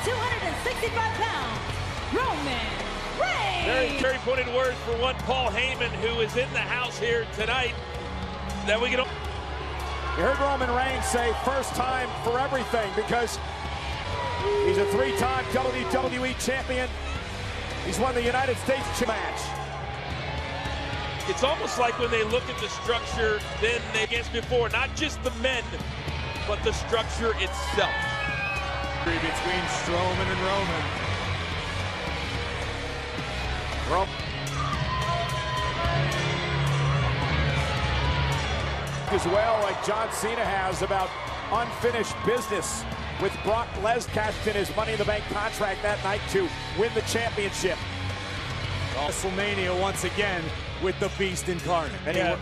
265 pounds, Roman Reigns. Very pointed words for one Paul Heyman, who is in the house here tonight. That we can. You heard Roman Reigns say first time for everything because he's a three-time WWE champion. He's won the United States match. It's almost like when they look at the structure then against before, not just the men, but the structure itself. Between Strowman and Roman. As well, like John Cena has, about unfinished business with Brock Lesnar cashed in his Money in the Bank contract that night to win the championship. WrestleMania once again with the Beast incarnate. Yeah.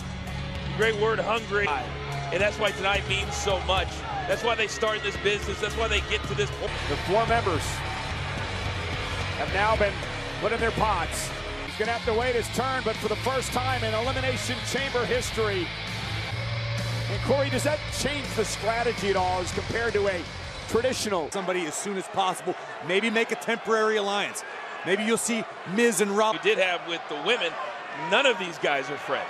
Great word, hungry. And that's why tonight means so much. That's why they start this business. That's why they get to this point. The four members have now been put in their pots. He's going to have to wait his turn, but for the first time in Elimination Chamber history. And Corey, does that change the strategy at all as compared to a traditional? Somebody as soon as possible, maybe make a temporary alliance. Maybe you'll see Miz and Rob. You did have with the women, none of these guys are friends.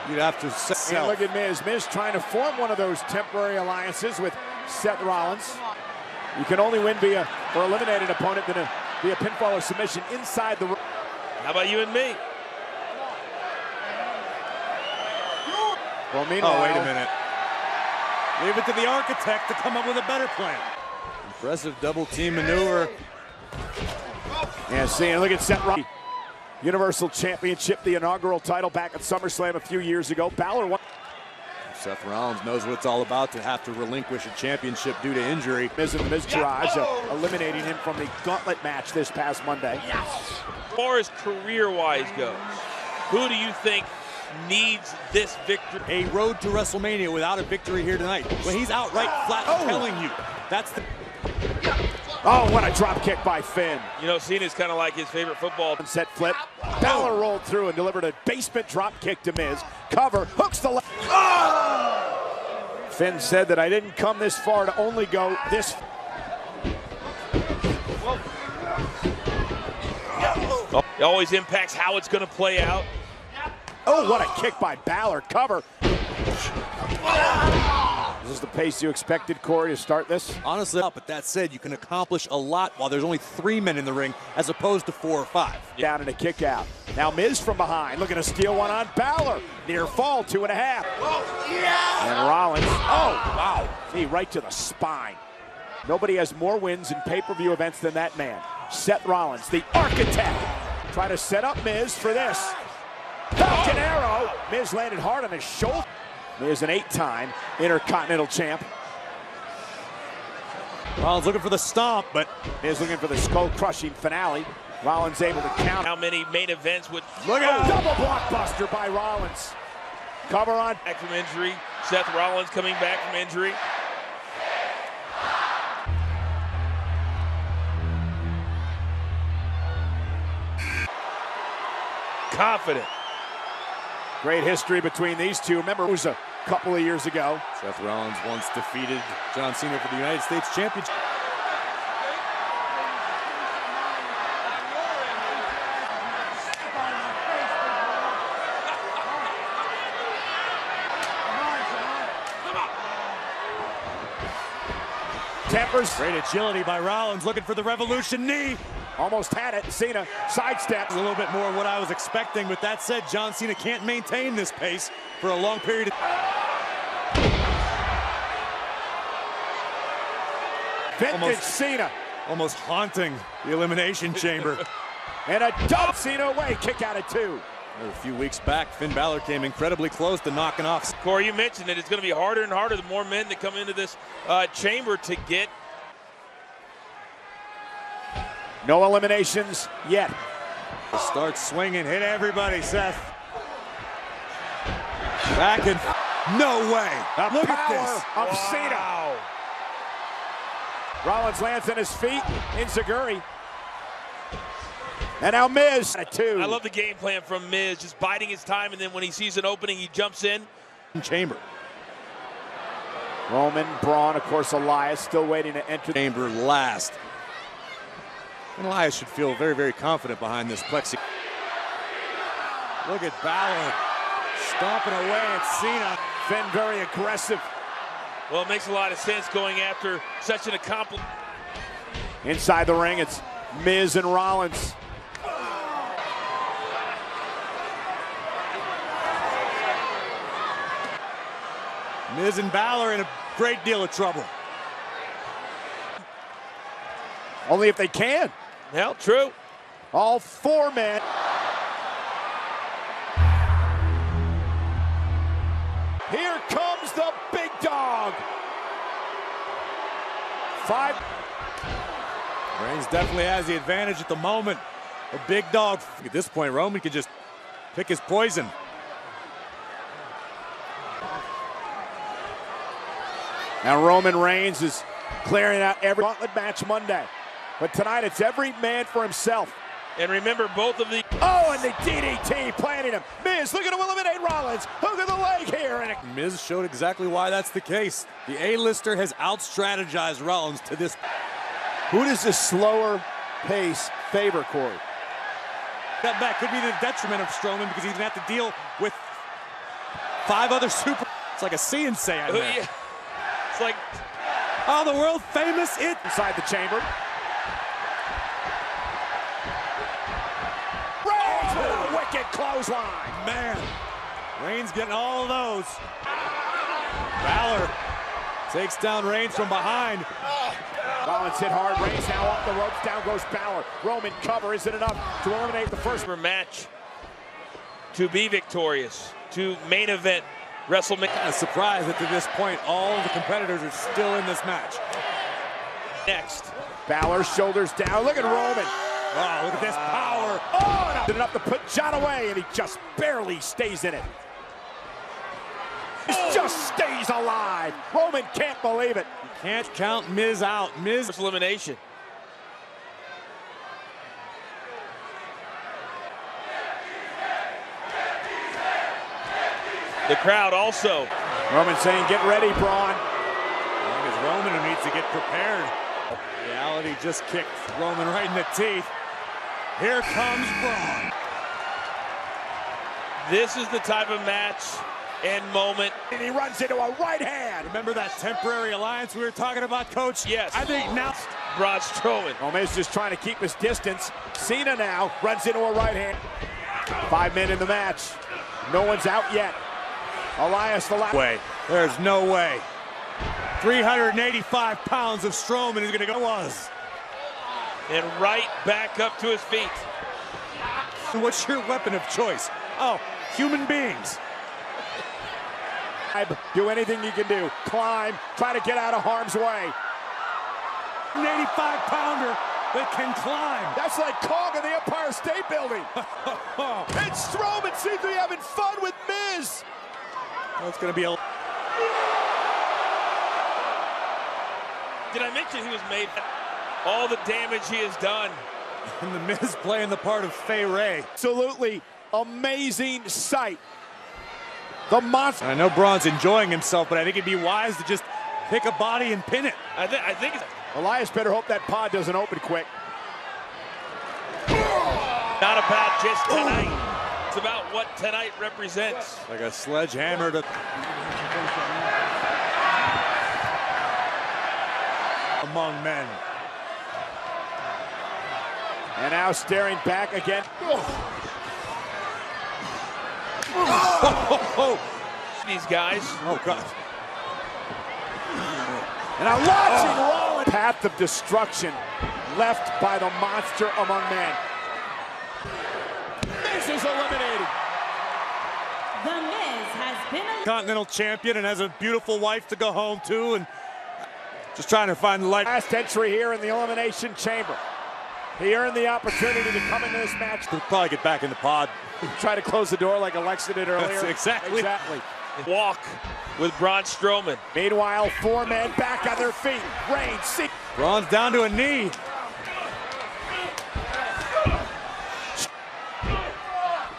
You'd have to sell. And look at Miz. Miz trying to form one of those temporary alliances with Seth Rollins. You can only win via or eliminate an opponent via pinfall or submission inside the ring. How about you and me? Well, meanwhile, oh, wait a minute. Leave it to the architect to come up with a better plan. Impressive double team maneuver. Yeah, see, look at Seth Rollins. Universal Championship, the inaugural title back at SummerSlam a few years ago. Balor won. Seth Rollins knows what it's all about to have to relinquish a championship due to injury. Miz and the Miz Taraj eliminating him from the gauntlet match this past Monday. Yes. As far as career-wise goes, who do you think needs this victory? A road to WrestleMania without a victory here tonight. When he's outright flat telling you, that's the... Oh, what a drop kick by Finn. You know, Cena's kind of like his favorite football. Set flip. Balor rolled through and delivered a basement drop kick to Miz. Cover, hooks the left. Oh! Finn said that I didn't come this far to only go this. Oh, it always impacts how it's going to play out. Oh, what a kick by Balor. Cover. Is this the pace you expected, Corey, to start this? Honestly, but that said, you can accomplish a lot while there's only 3 men in the ring as opposed to 4 or 5. Down and a kick out. Now Miz from behind, looking to steal one on Balor. Near fall, 2.5. Oh, yeah! And Rollins, oh, wow. See, right to the spine. Nobody has more wins in pay-per-view events than that man. Seth Rollins, the architect. Try to set up Miz for this. Falcon Arrow. Miz landed hard on his shoulder. Miz an 8-time Intercontinental champ. Rollins looking for the stomp, but Miz looking for the skull-crushing finale. Rollins able to count. How many main events would... Look at double blockbuster by Rollins. Cover on. Back from injury. Seth Rollins coming back from injury. Confident. Great history between these two. Remember, it was a couple of years ago. Seth Rollins once defeated John Cena for the United States Championship. Tempers. Great agility by Rollins, looking for the Revolution knee. Almost had it. Cena sidesteps. A little bit more of what I was expecting, but that said, John Cena can't maintain this pace for a long period of Vintage Cena. Almost haunting the Elimination Chamber. And a dump Cena away. Kick out at 2. A few weeks back, Finn Balor came incredibly close to knocking off. Corey, you mentioned that it's going to be harder and harder the more men that come into this chamber to get. No eliminations yet. Start swinging, hit everybody, Seth. Back and no way. The Look power at this. of Cena. Rollins lands on his feet. Enziguri. And now Miz at 2. I love the game plan from Miz, just biding his time, and then when he sees an opening, he jumps in. Chamber. Roman, Braun, of course, Elias still waiting to enter. Chamber last. And Elias should feel very, very confident behind this plexi. Look at Balor stomping away at Cena. Finn very aggressive. Well, it makes a lot of sense going after such an accomplishment. Inside the ring, it's Miz and Rollins. Miz and Balor in a great deal of trouble. Only if they can. Well, true. All four men. Here comes the big dog. Five. Reigns definitely has the advantage at the moment. A big dog. At this point, Roman could just pick his poison. Now Roman Reigns is clearing out every gauntlet match Monday. But tonight it's every man for himself. And remember both of the... Oh, and the DDT planting him. Miz looking to eliminate Rollins. Hook of the leg here. And Miz showed exactly why that's the case. The A-lister has out-strategized Rollins to this. Who does this slower pace favor, Corey? That back could be the detriment of Strowman because he's going to have to deal with 5 other super... It's like a see and say. It's like... Oh, the world famous it. Inside the chamber. Reigns with a wicked clothesline. Man, Reigns getting all of those. Balor takes down Reigns from behind. Rollins hit hard. Reigns now off the ropes. Down goes Balor. Roman cover. Is it enough to eliminate the first match to be victorious, to main event WrestleMania? A surprise that to this point all the competitors are still in this match. Next, Balor shoulders down. Look at Roman. Oh, look at this power. Oh, and enough to put John away, and he just barely stays in it. He just stays alive. Roman can't believe it. You can't count Miz out. Miz elimination. The crowd also. Roman saying, get ready, Braun. It's Roman who needs to get prepared. Reality just kicked Roman right in the teeth. Here comes Braun. This is the type of match and moment. And he runs into a right hand. Remember that temporary alliance we were talking about, Coach? Yes. I think now Braun Strowman. Roman's just trying to keep his distance. Cena now runs into a right hand. 5 men in the match. No one's out yet. Elias the last way. There's no way. 385 pounds of Strowman is going to go. And right back up to his feet. What's your weapon of choice? Oh, human beings. Do anything you can do. Climb. Try to get out of harm's way. An 85-pounder that can climb. That's like Kong in the Empire State Building. And Strowman seems to be having fun with Miz. Well, it's going to be a... Did I mention he was made all the damage he has done? And the Miz playing the part of Fay Ray. Absolutely amazing sight. The monster. I know Braun's enjoying himself, but I think it'd be wise to just pick a body and pin it. I think it's... Elias better hope that pod doesn't open quick. Not about just tonight. It's about what tonight represents. Like a sledgehammer to... among men. And now staring back again. These guys. Oh, God. And a launching Rollins. Path of destruction left by the monster among men. Miz is eliminated. The Miz has been a Continental champion and has a beautiful wife to go home to, and just trying to find the light. Last entry here in the Elimination Chamber. He earned the opportunity to come into this match. He'll probably get back in the pod. Try to close the door like Alexa did earlier. That's exactly. Walk with Braun Strowman. Meanwhile, 4 men back on their feet. Reigns, Braun's down to a knee.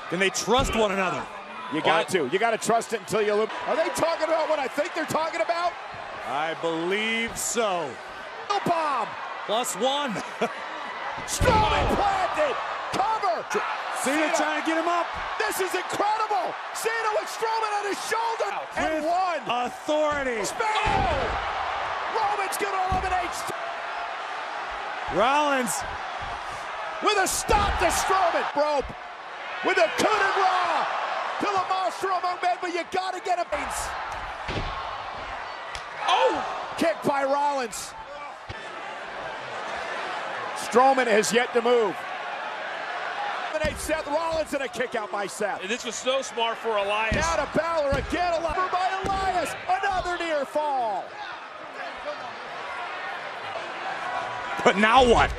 Can they trust one another? You got to. You got to trust it until you look. Are they talking about what I think they're talking about? I believe so. Bomb. +1. Strowman planted. Cover. Cena trying to get him up. This is incredible. Cena with Strowman on his shoulder. And With one. authority. Bang! Roman's going to eliminate. Rollins. With a stop to Strowman. Rope. With a coup de grace to the monster among men, but you got to get him. Oh! Kick by Rollins. Strowman has yet to move. Eliminate Seth Rollins and a kick out by Seth. And this was so smart for Elias. Now to Balor again, a lever by Elias. Another near fall. But now what?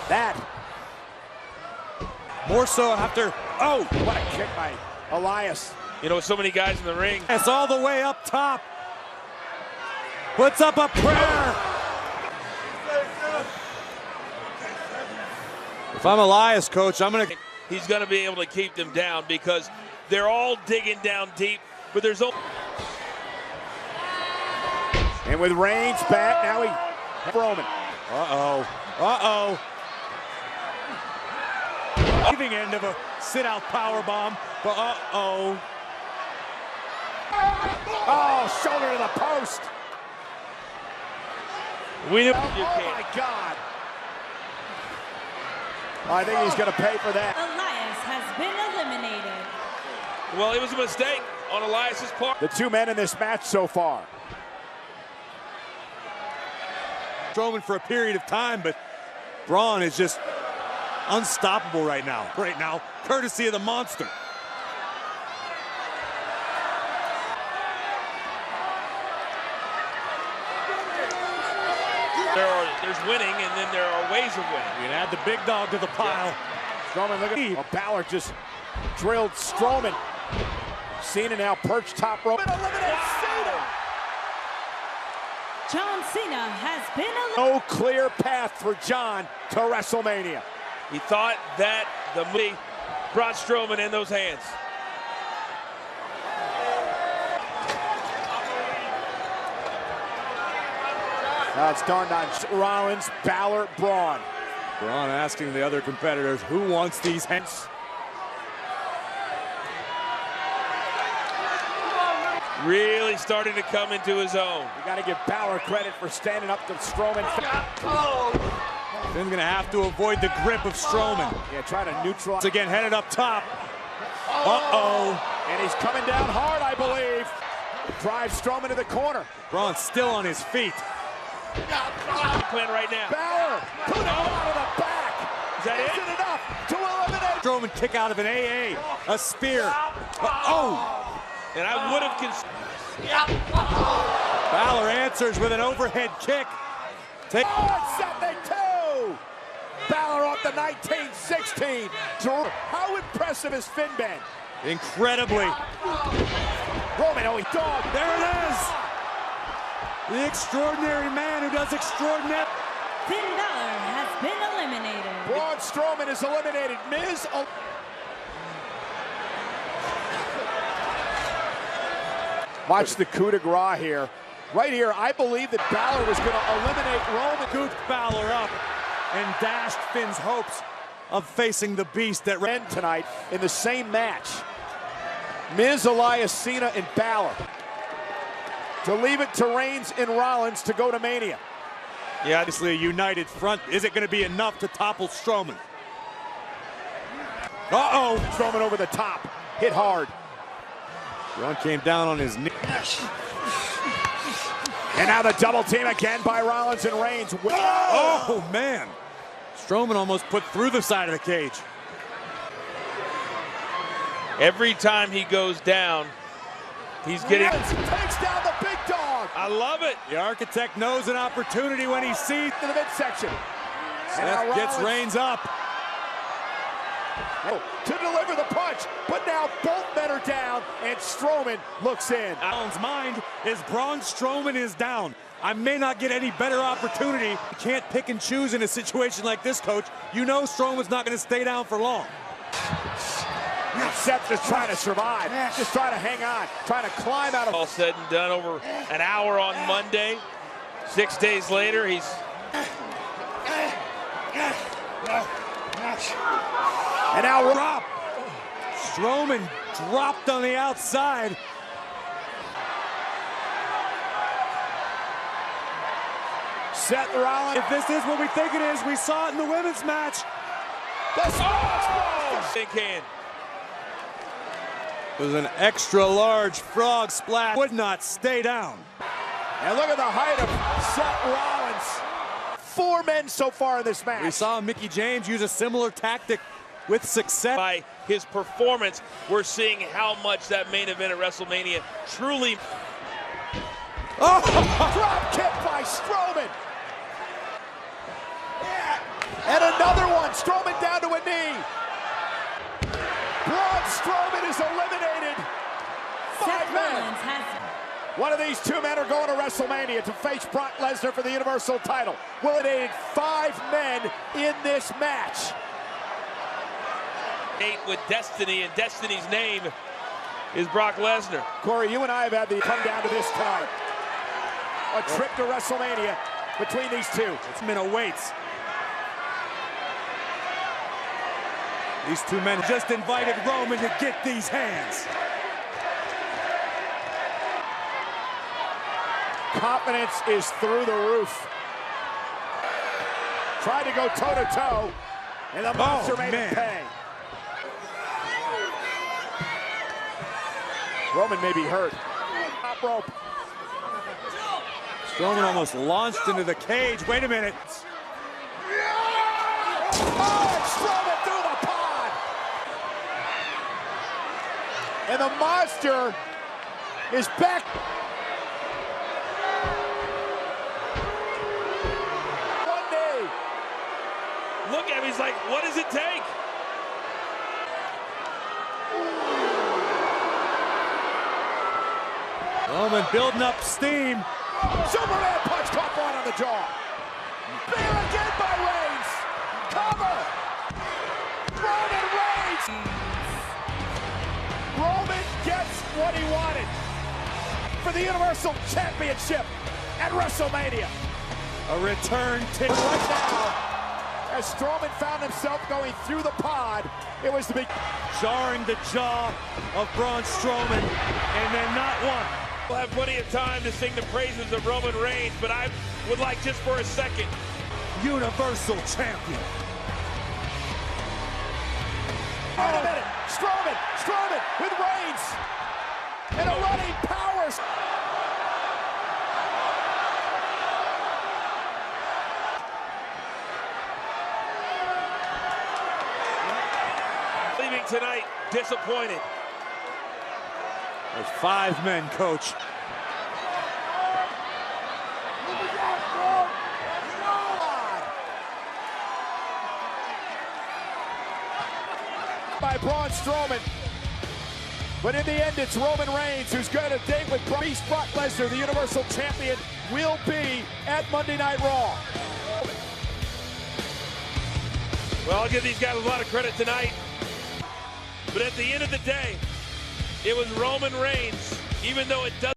That. More so after. Oh, What a kick by Elias. You know, with so many guys in the ring. it's all the way up top. Puts up a prayer. If I'm Elias, coach, I'm gonna. He's going to be able to keep them down because they're all digging down deep, but there's only. And with Reigns back, now he Roman. Uh-oh. Uh-oh. Receiving end of a sit-out power bomb, but uh-oh. Oh, shoulder to the post. We knew you Oh can't. my God. I think he's going to pay for that. Elias has been eliminated. Well, it was a mistake on Elias's part. The two men in this match so far. Strowman for a period of time, but Braun is just unstoppable right now. Courtesy of the monster. There's winning, and then there are ways of winning. You can add the big dog to the pile. Strowman, look at Balor just drilled Strowman. Cena now perched top rope. Eliminates Cena. John Cena has been eliminated. No clear path for John to WrestleMania. He thought that the movie brought Strowman in those hands. Now it's dawned on Rollins, Balor, Braun. Braun asking the other competitors, who wants these hands? Really starting to come into his own. You got to give Balor credit for standing up to Strowman. Finn's gonna have to avoid the grip of Strowman. Yeah, try to neutralize. Once again, headed up top. Uh-oh. And he's coming down hard, I believe. Drives Strowman to the corner. Braun still on his feet. Plan right now. Balor, put him out of the back. Is that it? Isn't enough to eliminate. Strowman kick out of an AA. A spear. Oh! And I would have Balor answers with an overhead kick. Take. Oh, it's set the two. Balor up to 1916. How impressive has Finn been? Incredibly. Roman, oh, he dog. There it is. The extraordinary man who does extraordinary. Finn Balor has been eliminated. Braun Strowman is eliminated. Miz. Watch the coup de grace here. Right here, I believe that Balor was going to eliminate Roman. Scooped Balor up and dashed Finn's hopes of facing the beast that ran Tonight in the same match. Miz, Elias, Cena, and Balor. To leave it to Reigns and Rollins to go to Mania. Yeah, obviously a united front. Is it going to be enough to topple Strowman? Uh-oh. Strowman over the top. Hit hard. Braun came down on his knee. And now the double team again by Rollins and Reigns. Oh, man. Strowman almost put through the side of the cage. every time he goes down, he's getting. Takes down the big dog. I love it. The Architect knows an opportunity when he sees To the midsection. Seth gets Reigns up. Oh, to deliver the punch, but now both men are down, and Strowman looks in. Allen's mind is Braun Strowman is down. I may not get any better opportunity. You can't pick and choose in a situation like this, Coach. You know Strowman's not going to stay down for long. Seth just trying to survive, just trying to hang on, trying to climb out of. All said and done, over an hour on Monday. 6 days later, he's. And now Drop. Strowman dropped on the outside. Seth Rollins. If this is what we think it is, we saw it in the women's match. Big hand. It was an extra large frog splash. Would not stay down. And look at the height of Seth Rollins. 4 men so far in this match. We saw Mickie James use a similar tactic with success. By his performance, we're seeing how much that main event at WrestleMania truly. Oh! Drop kick by Strowman. And another one. Strowman down to a knee. Braun Strowman is eliminated. 5 men. One of these 2 men are going to WrestleMania to face Brock Lesnar for the Universal title. Will it aid 5 men in this match? 8 with Destiny, and Destiny's name is Brock Lesnar. Corey, you and I have had the come down to this tonight. A trip to WrestleMania between these 2. It's men awaits. These 2 men just invited Roman to get these hands. Confidence is through the roof. Tried to go toe-to-toe, and the monster made him pay. Roman may be hurt. Top rope. Strowman almost launched into the cage. Wait a minute. Oh, Strowman through the pod. And the monster is back. One knee. Look at him, he's like, what does it take? Roman building up steam. Superman punch caught right on the jaw. Bear again by Reigns. Cover. Roman Reigns. Roman gets what he wanted for the Universal Championship at WrestleMania. A return ticket Right now, as Strowman found himself going through the pod, it was the big jarring the jaw of Braun Strowman, and then not one. We'll have plenty of time to sing the praises of Roman Reigns, but I would like just for a second. Universal Champion. Wait a minute. Strowman with Reigns. And a running power. Leaving tonight disappointed. There's 5 men, coach. By Braun Strowman. But in the end, it's Roman Reigns who's going to date with Brock Lesnar. The Universal Champion will be at Monday Night Raw. Well, I'll give these guys a lot of credit tonight. But at the end of the day, it was Roman Reigns, even though it doesn't.